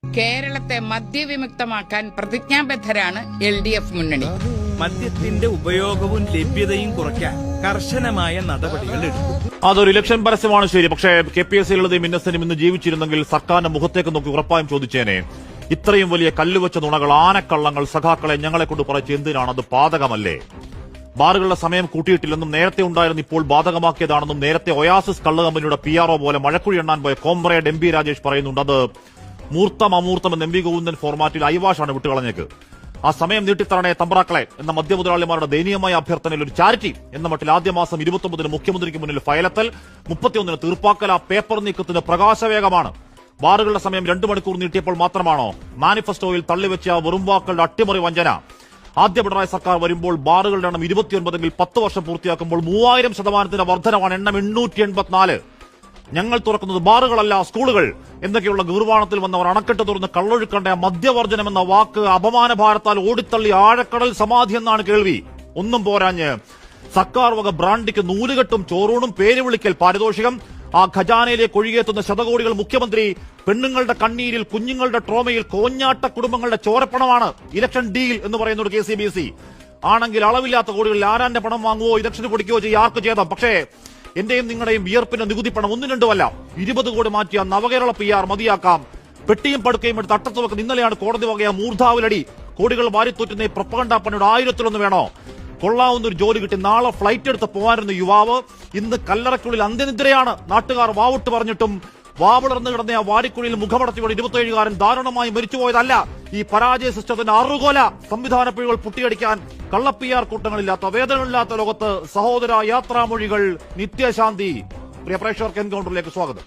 കേരളത്തെ മദ്യവിമുക്തമാക്കാൻ പ്രതിജ്ഞാബദ്ധരാണ് LDF മുന്നണി. മദ്യത്തിന്റെ ഉപയോഗവും ലഭ്യതയും കുറയ്ക്കാൻ കർശനമായ നടപടികൾ എടുക്കും. അതൊരു ഇലക്ഷൻ പരസ്യമാണ് ശരി. പക്ഷേ KPSC ലളിതയും ഇന്നസെന്റും ഇന്ന് ജീവിച്ചിരുന്നെങ്കിൽ സർക്കാരിന്റെ മുഖത്തേക്ക് നോക്കി ഉറപ്പായും ചോദിച്ചേനെ, ഇത്രയും വലിയ കല്ലുവെച്ച നുണകൾ, ആനക്കള്ളങ്ങൾ സഖാക്കളെ ഞങ്ങളെ കൊണ്ട് പറയിച്ച് എന്തിനാണ്? അത് ബാധകമല്ലേ? ബാറുകളുടെ സമയം കൂട്ടിയിട്ടില്ലെന്നും നേരത്തെ ഉണ്ടായിരുന്ന ഇപ്പോൾ ബാധകമാക്കിയതാണെന്നും നേരത്തെ ഒയാസിസ് കള്ള് കമ്പനിയുടെ PRO പോലെ മഴക്കുഴി എണ്ണാൻ പോയ കോമ്രേഡ് MP രാജേഷ് പറയുന്നുണ്ട്. അത് മൂർത്തം അമൂർത്തം എന്ന് MP ഗോവിന്ദൻ ഫോർമാറ്റിൽ ഐവാഷാണ് വിട്ടുകളഞ്ഞേക്ക്. ആ സമയം നീട്ടിത്തരണേ തമ്പ്രാക്കളെ എന്ന മദ്യമുതലാളിമാരുടെ ദയനീയമായ അഭ്യർത്ഥനയിൽ ഒരു ചാരിറ്റി എന്ന മട്ടിൽ ആദ്യ മാസം 29 മുഖ്യമന്ത്രിക്ക് മുന്നിൽ ഫയലെത്തൽ, 31 തീർപ്പാക്കൽ. ആ പേപ്പർ നീക്കത്തിന് പ്രകാശവേഗമാണ്. ബാറുകളുടെ സമയം 2 മണിക്കൂർ നീട്ടിയപ്പോൾ മാത്രമാണോ മാനിഫെസ്റ്റോയിൽ തള്ളിവെച്ച വെറും വാക്കളുടെ അട്ടിമറി വഞ്ചന? ആദ്യ പിണറായി സർക്കാർ വരുമ്പോൾ ബാറുകളുടെ എണ്ണം 29എങ്കിൽ 10 വർഷം പൂർത്തിയാക്കുമ്പോൾ 3000% വർധനവാണ്. എണ്ണം 884. ഞങ്ങൾ തുറക്കുന്നത് ബാറുകളല്ല സ്കൂളുകൾ എന്നൊക്കെയുള്ള ഗീർവാണത്തിൽ വന്നവർ അണക്കെട്ട് തുറന്ന് കള്ളൊഴുക്കണ്ട മദ്യവർജനം എന്ന വാക്ക് അപമാന ഭാരത്താൽ ഓടിത്തള്ളി ആഴക്കടൽ സമാധി എന്നാണ് കേൾവി. ഒന്നും പോരാഞ്ഞ് സർക്കാർ വക ബ്രാൻഡിക്ക് നൂലുകെട്ടും ചോറൂണും പേര് വിളിക്കൽ പാരിതോഷികം. ആ ഖജാനയിലേക്ക് ഒഴുകിയെത്തുന്ന ശതകോടികൾ മുഖ്യമന്ത്രി പെണ്ണുങ്ങളുടെ കണ്ണീരിൽ, കുഞ്ഞുങ്ങളുടെ ട്രോമയിൽ, കോഞ്ഞാട്ട കുടുംബങ്ങളുടെ ചോരപ്പണമാണ്. ഇലക്ഷൻ ഡീൽ എന്ന് പറയുന്ന ഒരു KCBC ആണെങ്കിൽ അളവില്ലാത്ത കോടികളിൽ ആരാന്റെ പണം വാങ്ങുവോ ഇലക്ഷന് പൊടിക്കുകയോ ചെയ്യുക ആർക്ക് ചെയ്താം. പക്ഷേ എന്റെയും നിങ്ങളുടെയും വിയർപ്പിന്റെ നികുതി പണം 1 2 അല്ല 20 കോടി മാറ്റിയ നവകേരള PR മതിയാക്കാം. പെട്ടിയും പടുക്കയും എടുത്ത് അട്ടത്ത് വെക്കുന്ന ഇന്നലെയാണ് കോടതി വകയ മൂർധാവിലടി. കോടികൾ വാരിത്തൂറ്റുന്ന ഈ പ്രൊപ്പഗണ്ട പണിയുടെ 1000-ലൊന്ന് വേണോ? കൊള്ളാവുന്ന ഒരു ജോലി കിട്ടി നാളെ ഫ്ലൈറ്റ് എടുത്ത് പോകാനിരുന്ന യുവാവ് ഇന്ന് കല്ലറയ്ക്കുള്ളിൽ അന്ത്യനിദ്രയാണ്. നാട്ടുകാർ വാവിട്ട് പറഞ്ഞിട്ടും വാവിളർന്നു കിടന്ന ആ വാരിക്കുഴിയിൽ മുഖമടച്ചുകൊണ്ട് 27-കാരൻ ദാരുണമായി മരിച്ചുപോയതല്ല. ഈ പരാജയ സിസ്റ്റത്തിന്റെ അറുകൊല സംവിധാന പിഴകൾ പുട്ടിയടിക്കാൻ കള്ള PR കൂട്ടങ്ങളില്ലാത്ത, വേദനകളില്ലാത്ത ലോകത്ത് സഹോദര യാത്രാമൊഴികൾ, നിത്യശാന്തി. പ്രിയ പ്രേക്ഷകർക്ക് എൻകൗണ്ടറിലേക്ക് സ്വാഗതം.